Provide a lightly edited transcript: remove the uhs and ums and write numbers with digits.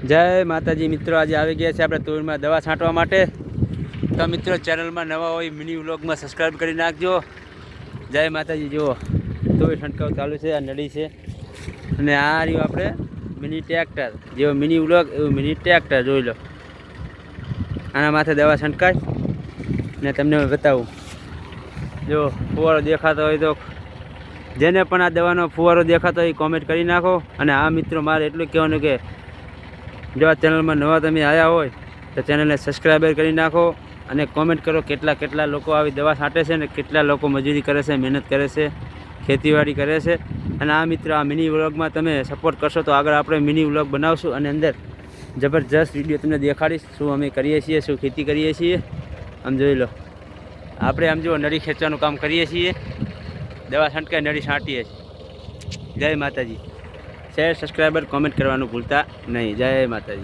જય માતાજી મિત્રો, આજે આવી ગયા છે આપણે તુવેરમાં દવા છાંટવા માટે. તો મિત્રો ચેનલમાં નવા હોય મિની વ્લોગમાં સબસ્ક્રાઈબ કરી નાખજો. જય માતાજી. જુઓ તુવેર છંટકાવ ચાલુ છે, આ નળી છે અને આ રહ્યું આપણે મિની ટ્રેક્ટર. જેવો મિની વ્લોગ એવું મિની ટ્રેક્ટર જોઈ લો. આના માથે દવા છંટકાય ને તમને બતાવું. જો ફુવારો દેખાતો હોય તો જેને પણ આ દવાનો ફુવારો દેખાતો હોય એ કોમેન્ટ કરી નાખો. અને આ મિત્રો મારે એટલું કહેવાનું કે જો આ ચેનલમાં નવા તમે આવ્યા હોય તો ચેનલને સબસ્ક્રાઈબર કરી નાખો અને કોમેન્ટ કરો કેટલા લોકો આવી દવા છાંટે છે ને કેટલા લોકો મજૂરી કરે છે, મહેનત કરે છે, ખેતીવાડી કરે છે. અને આ મિત્રો આ મિની વ્લોગમાં તમે સપોર્ટ કરશો તો આગળ આપણે મિની વ્લોગ બનાવશું અને અંદર જબરજસ્ત વિડીયો તમને દેખાડીશ શું અમે કરીએ છીએ, શું ખેતી કરીએ છીએ. આમ જોઈ લો, આપણે આમ જો નળી ખેંચવાનું કામ કરીએ છીએ, દવા છંટકાઈ નળી છાંટીએ છીએ. જય માતાજી. શેર, સબસ્ક્રાઈબર, કોમેન્ટ કરવાનું ભૂલતા નહીં. જય માતાજી.